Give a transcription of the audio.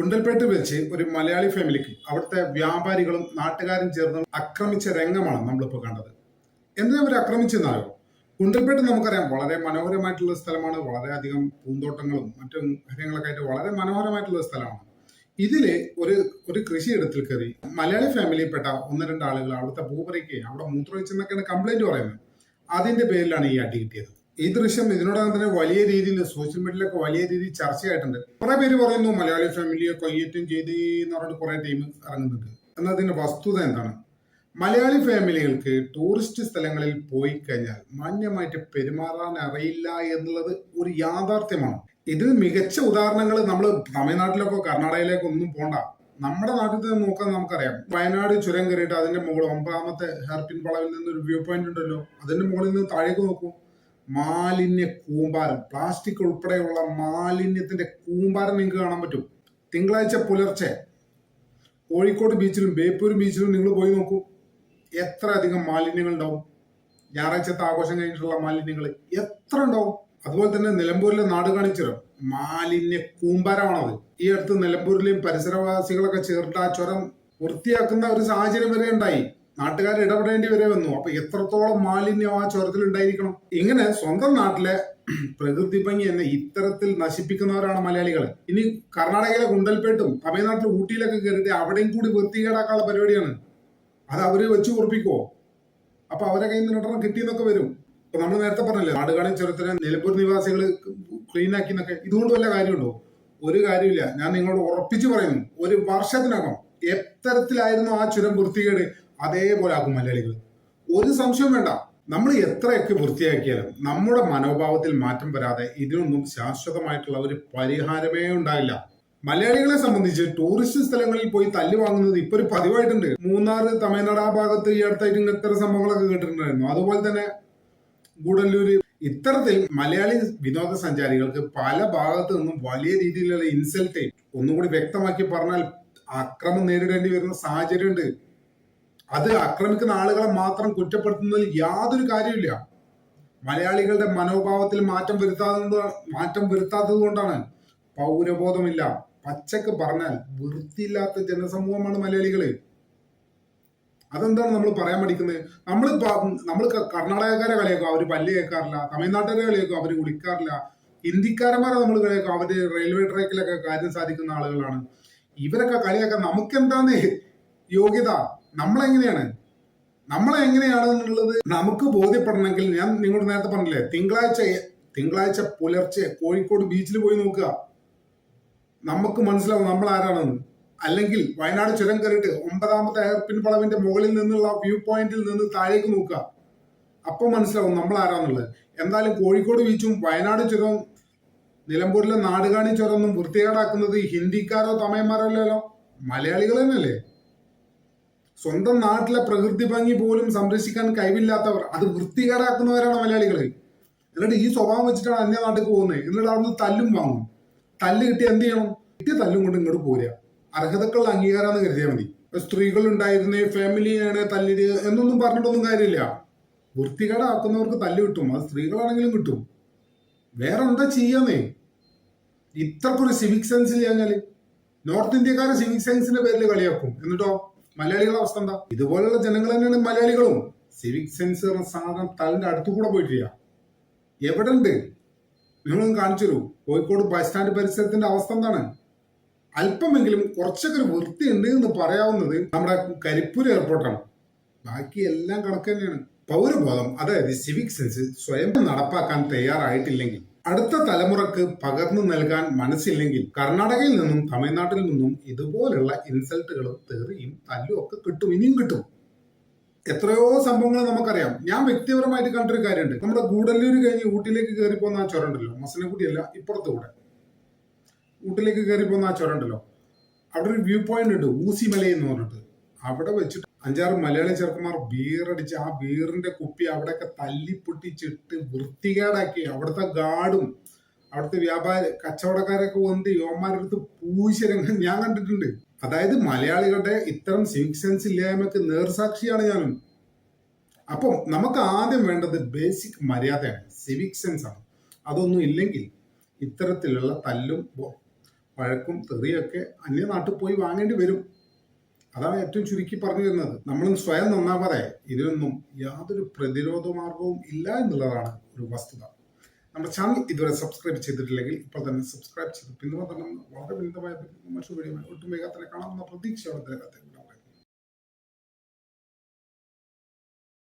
ഗുണ്ടൽപേട്ട് വെച്ച് ഒരു മലയാളി ഫാമിലിക്ക് അവിടുത്തെ വ്യാപാരികളും നാട്ടുകാരും ചേർന്ന് ആക്രമിച്ച രംഗമാണ് നമ്മളിപ്പോൾ കണ്ടത്. എന്തിനാ അവർ ആക്രമിച്ചെന്നായോ? ഗുണ്ടൽപേട്ട് നമുക്കറിയാം, വളരെ മനോഹരമായിട്ടുള്ള സ്ഥലമാണ്. വളരെയധികം പൂന്തോട്ടങ്ങളും മറ്റും കാര്യങ്ങളൊക്കെ ആയിട്ട് വളരെ മനോഹരമായിട്ടുള്ള സ്ഥലമാണ്. ഇതില് ഒരു ഒരു കൃഷിയിടത്തിൽ കയറി മലയാളി ഫാമിലിയിൽപ്പെട്ട ഒന്ന് രണ്ട് ആളുകൾ അവിടുത്തെ ഭൂപറിക്ക് അവിടെ മൂത്രമൊഴിച്ചെന്നൊക്കെയാണ് കംപ്ലൈന്റ് പറയുന്നത്. അതിന്റെ പേരിലാണ് ഈ അടി കിട്ടിയത്. ഈ ദൃശ്യം ഇതിനോടകം തന്നെ വലിയ രീതിയിൽ സോഷ്യൽ മീഡിയയിലൊക്കെ വലിയ രീതിയിൽ ചർച്ചയായിട്ടുണ്ട്. കുറെ പേര് പറയുന്നു മലയാളി ഫാമിലിയെ കയ്യേറ്റം ചെയ്ത് എന്ന് പറഞ്ഞിട്ട് കുറെ ടീം ഇറങ്ങുന്നുണ്ട്. എന്നാൽ അതിന്റെ വസ്തുത എന്താണ്? മലയാളി ഫാമിലികൾക്ക് ടൂറിസ്റ്റ് സ്ഥലങ്ങളിൽ പോയി കഴിഞ്ഞാൽ മാന്യമായിട്ട് പെരുമാറാൻ അറിയില്ല എന്നുള്ളത് ഒരു യാഥാർത്ഥ്യമാണ്. ഇതിന് മികച്ച ഉദാഹരണങ്ങൾ നമ്മൾ തമിഴ്നാട്ടിലേക്കോ കർണാടകയിലേക്കോ ഒന്നും പോണ്ട. നമ്മുടെ നാട്ടിൽ നിന്ന് നോക്കാൻ നമുക്കറിയാം. വയനാട് ചുരം കയറിയിട്ട് അതിന്റെ മുകളിൽ 9ാമത്തെ ഹെയർപിൻ വളവിൽ നിന്ന് ഒരു വ്യൂ പോയിന്റ് ഉണ്ടല്ലോ, അതിന്റെ മുകളിൽ നിന്ന് താഴേക്ക് നോക്കൂ. മാലിന്യ കൂമ്പാരം, പ്ലാസ്റ്റിക് ഉൾപ്പെടെയുള്ള മാലിന്യത്തിന്റെ കൂമ്പാരം നിങ്ങൾക്ക് കാണാൻ പറ്റും. തിങ്കളാഴ്ച പുലർച്ചെ കോഴിക്കോട് ബീച്ചിലും ബേപ്പൂർ ബീച്ചിലും നിങ്ങൾ പോയി നോക്കൂ, എത്ര അധികം മാലിന്യങ്ങൾ ഉണ്ടാവും. ഞായറാഴ്ചത്തെ ആഘോഷം കഴിഞ്ഞിട്ടുള്ള മാലിന്യങ്ങൾ എത്ര ഉണ്ടാവും. അതുപോലെ തന്നെ നിലമ്പൂരിലെ നാടുകാണി ചുരം മാലിന്യ കൂമ്പാരമാണത്. ഈ അടുത്ത് നിലമ്പൂരിലെയും പരിസരവാസികളൊക്കെ ചേർത്ത് ആ ചുരം വൃത്തിയാക്കുന്ന ഒരു സാഹചര്യം വരെ ഉണ്ടായി. നാട്ടുകാർ ഇടപെടേണ്ടി വരെ വന്നു. അപ്പൊ എത്രത്തോളം മാലിന്യം ആ ചുരത്തിൽ ഉണ്ടായിരിക്കണം. ഇങ്ങനെ സ്വന്തം നാട്ടിലെ പ്രകൃതി ഭംഗി എന്നെ ഇത്തരത്തിൽ നശിപ്പിക്കുന്നവരാണ് മലയാളികൾ. ഇനി കർണാടകയിലെ ഗുണ്ടൽപേട്ടും തമിഴ്നാട്ടിലെ ഊട്ടിയിലൊക്കെ കയറിയിട്ട് അവിടെയും കൂടി വൃത്തികേടാക്കാനുള്ള പരിപാടിയാണ്. അത് അവര് വെച്ച് ഉറപ്പിക്കുവോ? അപ്പൊ അവരെ കയ്യിൽ നിന്ന് രണ്ടെണ്ണം കിട്ടിയെന്നൊക്കെ വരും. ഇപ്പൊ നമ്മൾ നേരത്തെ പറഞ്ഞല്ലേ, നാടുകാണി ചുരത്തിനെ നിലമ്പൂർ നിവാസികൾ ക്ലീൻ ആക്കി എന്നൊക്കെ. ഇതുകൊണ്ട് വല്ല കാര്യമുണ്ടോ? ഒരു കാര്യമില്ല. ഞാൻ നിങ്ങളോട് ഉറപ്പിച്ചു പറയുന്നു, ഒരു വർഷത്തിനകം എത്തരത്തിലായിരുന്നു ആ ചുരം വൃത്തികേട് അതേപോലെ ആക്കും മലയാളികൾ. ഒരു സംശയം വേണ്ട. നമ്മൾ എത്രയൊക്കെ വൃത്തിയാക്കിയാലും നമ്മുടെ മനോഭാവത്തിൽ മാറ്റം വരാതെ ഇതിനൊന്നും ശാശ്വതമായിട്ടുള്ള ഒരു പരിഹാരമേ ഉണ്ടായില്ല. മലയാളികളെ സംബന്ധിച്ച് ടൂറിസ്റ്റ് സ്ഥലങ്ങളിൽ പോയി തല്ല് വാങ്ങുന്നത് ഇപ്പൊ ഒരു പതിവായിട്ടുണ്ട്. മൂന്നാർ, തമിഴ്നാട് ആ ഭാഗത്ത് ഈ അടുത്തായിട്ട് ഇത്തരം സംഭവങ്ങളൊക്കെ കേട്ടിട്ടുണ്ടായിരുന്നു. അതുപോലെ തന്നെ ഗൂഡല്ലൂര്. ഇത്തരത്തിൽ മലയാളി വിനോദസഞ്ചാരികൾക്ക് പല ഭാഗത്തു നിന്നും വലിയ രീതിയിലുള്ള ഇൻസൾട്ട്, ഒന്നുകൂടി വ്യക്തമാക്കി പറഞ്ഞാൽ അക്രമം നേരിടേണ്ടി വരുന്ന സാഹചര്യമുണ്ട്. അത് ആക്രമിക്കുന്ന ആളുകളെ മാത്രം കുറ്റപ്പെടുത്തുന്നതിൽ യാതൊരു കാര്യമില്ല. മലയാളികളുടെ മനോഭാവത്തിൽ മാറ്റം വരുത്താത്തത് കൊണ്ടാണ്. പൗരബോധമില്ല. പച്ചക്ക് പറഞ്ഞാൽ വൃത്തിയില്ലാത്ത ജനസമൂഹമാണ് മലയാളികള്. അതെന്താണ് നമ്മൾ പറയാൻ പഠിക്കുന്നത്? നമ്മൾ കർണാടകക്കാരെ കളിയാക്കും, അവര് പല്ല് കേൾക്കാറില്ല. തമിഴ്നാട്ടുകാരെ കളിയാക്കും, അവര് കുളിക്കാറില്ല. ഹിന്ദിക്കാരന്മാരെ നമ്മൾ കളിയാക്കും, അവര് റെയിൽവേ ട്രാക്കിലൊക്കെ കാര്യം സാധിക്കുന്ന ആളുകളാണ്. ഇവരൊക്കെ കളിയാക്കാൻ നമുക്കെന്താന്ന് യോഗ്യത? നമ്മളെങ്ങനെയാണ് എന്നുള്ളത് നമുക്ക് ബോധ്യപ്പെടണമെങ്കിൽ ഞാൻ നിങ്ങളോട് നേരത്തെ പറഞ്ഞില്ലേ, തിങ്കളാഴ്ച പുലർച്ചെ കോഴിക്കോട് ബീച്ചിൽ പോയി നോക്കുക. നമുക്ക് മനസ്സിലാവും നമ്മൾ ആരാണെന്ന്. അല്ലെങ്കിൽ വയനാട് ചുരം കയറിയിട്ട് 9ാമത്തെ ഹെയർപിൻ വളവിന്റെ മുകളിൽ നിന്നുള്ള വ്യൂ പോയിന്റിൽ നിന്ന് താഴേക്ക് നോക്കുക. അപ്പൊ മനസ്സിലാവും നമ്മൾ ആരാന്നുള്ളത്. എന്തായാലും കോഴിക്കോട് ബീച്ചും വയനാട് ചുരവും നിലമ്പൂരിലെ നാടുകാണി ചുരമൊന്നും വൃത്തികേടാക്കുന്നത് ഹിന്ദിക്കാരോ തമിഴന്മാരോ അല്ലല്ലോ, മലയാളികൾ തന്നെയല്ലേ. സ്വന്തം നാട്ടിലെ പ്രകൃതി ഭംഗി പോലും സംരക്ഷിക്കാൻ കഴിവില്ലാത്തവർ അത് വൃത്തികേടാക്കുന്നവരാണ് മലയാളികൾ. എന്നിട്ട് ഈ സ്വഭാവം വെച്ചിട്ടാണ് അന്യ നാട്ടിൽ പോകുന്നത്. എന്നിട്ട് അവിടുന്ന് തല്ലും വാങ്ങും. തല്ല് കിട്ടി എന്ത് ചെയ്യണം? കിട്ടിയ തല്ലും കൊണ്ട് ഇങ്ങോട്ട് പോരുക. അർഹതക്കുള്ള അംഗീകാരമെന്ന് കരുതിയാൽ മതി. സ്ത്രീകൾ ഉണ്ടായിരുന്നേ ഫാമിലിയാണ് തല്ലിത് എന്നൊന്നും പറഞ്ഞിട്ടൊന്നും കാര്യമില്ല. വൃത്തികേടാക്കുന്നവർക്ക് തല്ല് കിട്ടും. അത് സ്ത്രീകളാണെങ്കിലും കിട്ടും. വേറെ എന്താ ചെയ്യാന്നേ? ഇത്രക്കൊരു സിവിക് സെൻസ് ചെയ്യാഞ്ഞാല് നോർത്ത് ഇന്ത്യക്കാരെ സിവിക് സെൻസിന്റെ പേരിൽ കളിയാക്കും. എന്നിട്ടോ മലയാളികളുടെ അവസ്ഥ എന്താ? ഇതുപോലുള്ള ജനങ്ങൾ തന്നെയാണ് മലയാളികളും. സിവിക് സെൻസ് എന്ന സാധനം തലിന്റെ അടുത്തു കൂടെ പോയിട്ടില്ല. എവിടെ ഉണ്ട്? നിങ്ങളൊന്ന് കാണിച്ചു തരൂ. കോഴിക്കോട് ബസ് സ്റ്റാൻഡ് പരിസരത്തിന്റെ അവസ്ഥ എന്താണ്? അല്പമെങ്കിലും കുറച്ചൊക്കെ ഒരു വൃത്തി ഉണ്ട് എന്ന് പറയാവുന്നത് നമ്മുടെ കരിപ്പൂർ എയർപോർട്ടാണ്. ബാക്കി എല്ലാം കണക്ക് തന്നെയാണ്. പൗരബോധം, അതായത് സിവിക് സെൻസ് സ്വയം നടപ്പാക്കാൻ തയ്യാറായിട്ടില്ലെങ്കിൽ, അടുത്ത തലമുറക്ക് പകർന്നു നൽകാൻ മനസ്സില്ലെങ്കിൽ കർണാടകയിൽ നിന്നും തമിഴ്നാട്ടിൽ നിന്നും ഇതുപോലുള്ള ഇൻസൾട്ടുകളും തെറിയും തല്ലും ഒക്കെ കിട്ടും. ഇനിയും കിട്ടും. എത്രയോ സംഭവങ്ങൾ നമുക്കറിയാം. ഞാൻ വ്യക്തിപരമായിട്ട് കണ്ടൊരു കാര്യമുണ്ട്. നമ്മുടെ ഗൂഡല്ലൂര് കഴിഞ്ഞ് ഊട്ടിലേക്ക് കയറി പോകുന്ന ആ ചുരണ്ടല്ലോ, മസനഗുഡിയല്ല ഇപ്പുറത്തുകൂടെ ഊട്ടിലേക്ക് കയറി പോകുന്ന ആ ചുരണ്ടല്ലോ, അവിടെ ഒരു വ്യൂ പോയിന്റ് ഉണ്ട്, ഊസിമല എന്ന് പറഞ്ഞിട്ട്. അവിടെ വെച്ചിട്ട് 5-6 മലയാളി ചെറുക്കന്മാർ ബീറടിച്ച് ആ ബീറിന്റെ കുപ്പി അവിടെയൊക്കെ തല്ലിപ്പൊട്ടിച്ചിട്ട് വൃത്തികേടാക്കി. അവിടുത്തെ ഗാർഡും അവിടുത്തെ കച്ചവടക്കാരൊക്കെ വന്ന് യോമാരെടുത്ത് പൂശരംഗം ഞാൻ കണ്ടിട്ടുണ്ട്. അതായത് മലയാളികളുടെ ഇത്തരം സിവിക് സെൻസ് ഇല്ലായ്മക്ക് നേർസാക്ഷിയാണ് ഞാനും. അപ്പം നമുക്ക് ആദ്യം വേണ്ടത് ബേസിക് മര്യാദയാണ്, സിവിക് സെൻസ് ആണ്. അതൊന്നും ഇല്ലെങ്കിൽ ഇത്തരത്തിലുള്ള തല്ലും വഴക്കും തെറിയൊക്കെ അന്യനാട്ടിൽ പോയി വാങ്ങേണ്ടി വരും. അതാണ് ഏറ്റവും ചുരുക്കി പറഞ്ഞു വരുന്നത്. നമ്മൾ സ്വയം നന്നാവാതെ ഇതിനൊന്നും യാതൊരു പ്രതിരോധ മാർഗവും ഇല്ല എന്നുള്ളതാണ് ഒരു വസ്തുത. നമ്മുടെ ചാനൽ ഇതുവരെ സബ്സ്ക്രൈബ് ചെയ്തിട്ടില്ലെങ്കിൽ ഇപ്പോൾ തന്നെ സബ്സ്ക്രൈബ് ചെയ്തു പിന്തുണ തന്നെ വളരെ വിനീതമായ മറ്റൊരു വീഡിയോ ഒട്ടും വേഗത്തിൽ കാണാമെന്ന പ്രതീക്ഷയോടെ